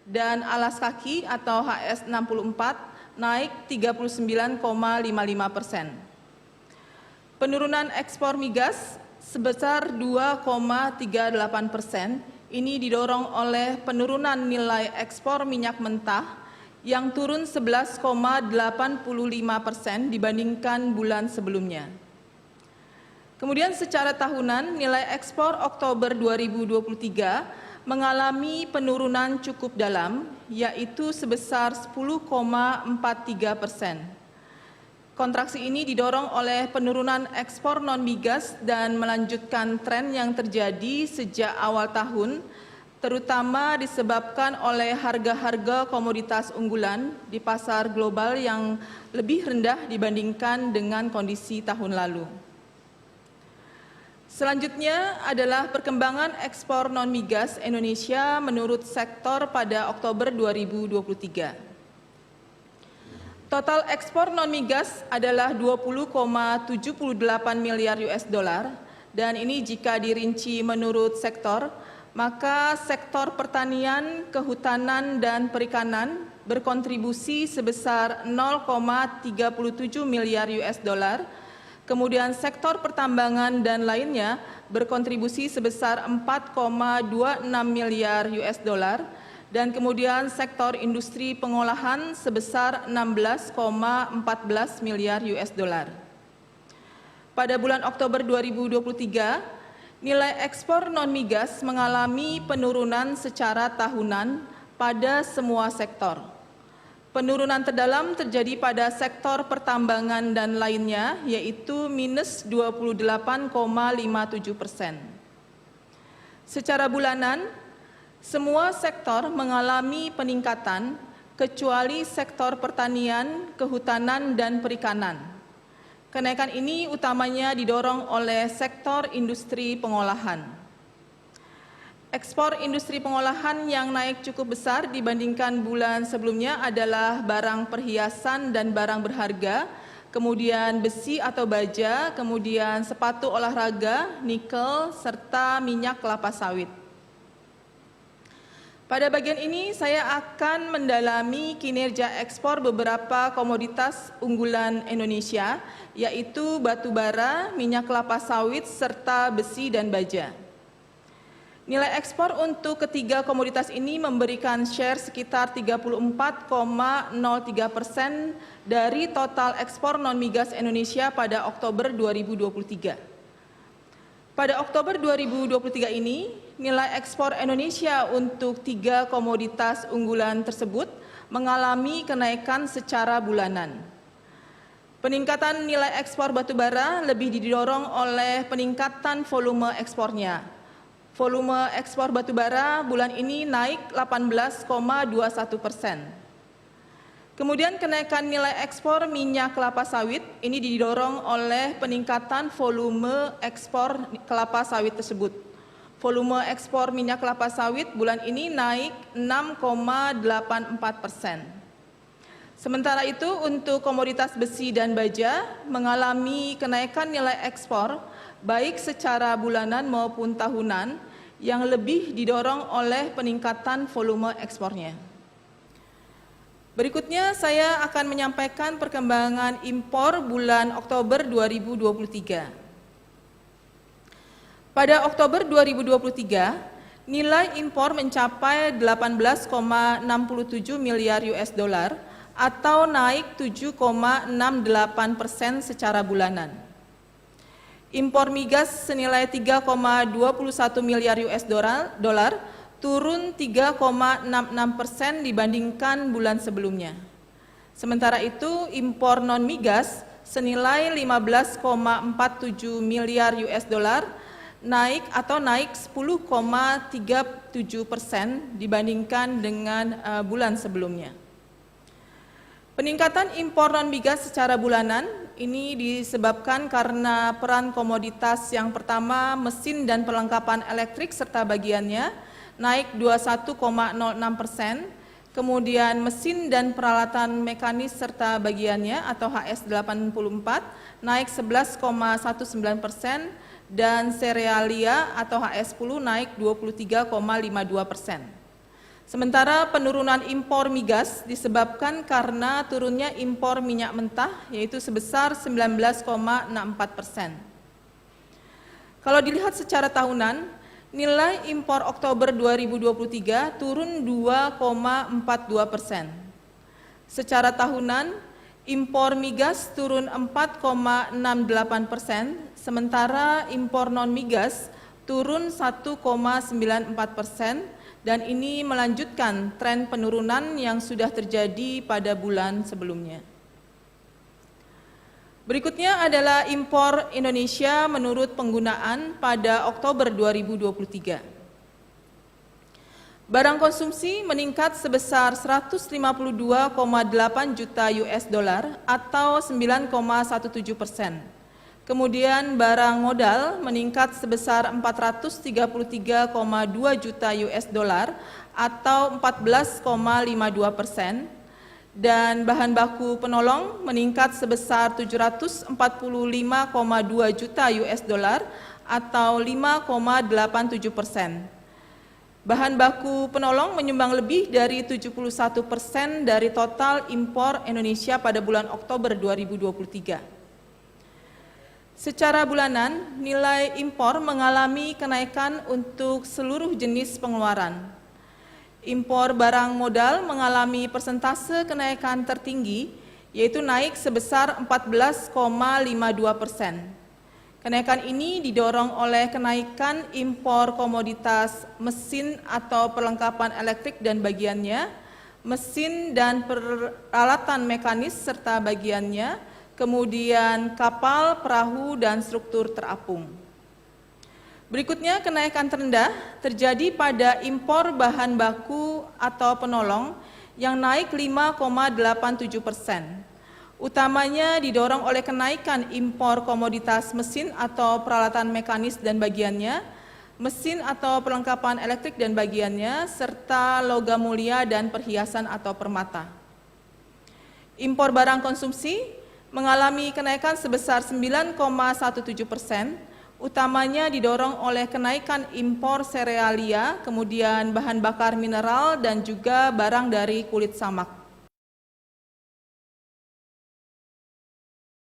dan alas kaki atau HS64 naik 39,55%. Penurunan ekspor migas sebesar 2,38%. Ini didorong oleh penurunan nilai ekspor minyak mentah yang turun 11,85% dibandingkan bulan sebelumnya. Kemudian secara tahunan nilai ekspor Oktober 2023 mengalami penurunan cukup dalam, yaitu sebesar 10,43%. Kontraksi ini didorong oleh penurunan ekspor non-migas dan melanjutkan tren yang terjadi sejak awal tahun, terutama disebabkan oleh harga-harga komoditas unggulan di pasar global yang lebih rendah dibandingkan dengan kondisi tahun lalu. Selanjutnya adalah perkembangan ekspor non-migas Indonesia menurut sektor pada Oktober 2023. Total ekspor non-migas adalah 20,78 miliar US dollar, dan ini jika dirinci menurut sektor, maka sektor pertanian, kehutanan, dan perikanan berkontribusi sebesar 0,37 miliar US dollar, kemudian sektor pertambangan dan lainnya berkontribusi sebesar 4,26 miliar US dollar, dan kemudian sektor industri pengolahan sebesar 16,14 miliar US dollar. Pada bulan Oktober 2023, nilai ekspor non-migas mengalami penurunan secara tahunan pada semua sektor. Penurunan terdalam terjadi pada sektor pertambangan dan lainnya, yaitu minus 28,57%. Secara bulanan, semua sektor mengalami peningkatan, kecuali sektor pertanian, kehutanan, dan perikanan. Kenaikan ini utamanya didorong oleh sektor industri pengolahan. Ekspor industri pengolahan yang naik cukup besar dibandingkan bulan sebelumnya adalah barang perhiasan dan barang berharga, kemudian besi atau baja, kemudian sepatu olahraga, nikel, serta minyak kelapa sawit. Pada bagian ini saya akan mendalami kinerja ekspor beberapa komoditas unggulan Indonesia, yaitu batu bara, minyak kelapa sawit, serta besi dan baja. Nilai ekspor untuk ketiga komoditas ini memberikan share sekitar 34,03% dari total ekspor non-migas Indonesia pada Oktober 2023. Pada Oktober 2023 ini, nilai ekspor Indonesia untuk tiga komoditas unggulan tersebut mengalami kenaikan secara bulanan. Peningkatan nilai ekspor batubara lebih didorong oleh peningkatan volume ekspornya. Volume ekspor batubara bulan ini naik 18,21%. Kemudian kenaikan nilai ekspor minyak kelapa sawit ini didorong oleh peningkatan volume ekspor kelapa sawit tersebut. Volume ekspor minyak kelapa sawit bulan ini naik 6,84%. Sementara itu untuk komoditas besi dan baja mengalami kenaikan nilai ekspor baik secara bulanan maupun tahunan yang lebih didorong oleh peningkatan volume ekspornya. Berikutnya saya akan menyampaikan perkembangan impor bulan Oktober 2023. Pada Oktober 2023, nilai impor mencapai 18,67 miliar US dollar atau naik 7,68% secara bulanan. Impor migas senilai 3,21 miliar US dollar turun 3,66% dibandingkan bulan sebelumnya. Sementara itu, impor non-migas senilai 15,47 miliar US dollar naik 10,37% dibandingkan dengan bulan sebelumnya. Peningkatan impor non-migas secara bulanan ini disebabkan karena peran komoditas yang pertama, mesin dan perlengkapan elektrik serta bagiannya, naik 21,06%, kemudian mesin dan peralatan mekanis serta bagiannya atau HS84 naik 11,19%, dan serealia atau HS10 naik 23,52%. Sementara penurunan impor migas disebabkan karena turunnya impor minyak mentah, yaitu sebesar 19,64%. Kalau dilihat secara tahunan, nilai impor Oktober 2023 turun 2,42%. Secara tahunan, impor migas turun 4,68%, sementara impor non-migas turun 1,94%, dan ini melanjutkan tren penurunan yang sudah terjadi pada bulan sebelumnya. Berikutnya adalah impor Indonesia menurut penggunaan pada Oktober 2023. Barang konsumsi meningkat sebesar 152,8 juta US dollar atau 9,17%. Kemudian barang modal meningkat sebesar 433,2 juta US dollar atau 14,52%, dan bahan baku penolong meningkat sebesar 745,2 juta US dollar atau 5,87%. Bahan baku penolong menyumbang lebih dari 71% dari total impor Indonesia pada bulan Oktober 2023. Secara bulanan, nilai impor mengalami kenaikan untuk seluruh jenis pengeluaran. Impor barang modal mengalami persentase kenaikan tertinggi, yaitu naik sebesar 14,52%. Kenaikan ini didorong oleh kenaikan impor komoditas mesin atau perlengkapan elektrik dan bagiannya, mesin dan peralatan mekanis serta bagiannya, kemudian kapal, perahu, dan struktur terapung. Berikutnya, kenaikan terendah terjadi pada impor bahan baku atau penolong yang naik 5,87%. Utamanya didorong oleh kenaikan impor komoditas mesin atau peralatan mekanis dan bagiannya, mesin atau perlengkapan elektrik dan bagiannya, serta logam mulia dan perhiasan atau permata. Impor barang konsumsi mengalami kenaikan sebesar 9,17%, utamanya didorong oleh kenaikan impor serealia, kemudian bahan bakar mineral, dan juga barang dari kulit samak.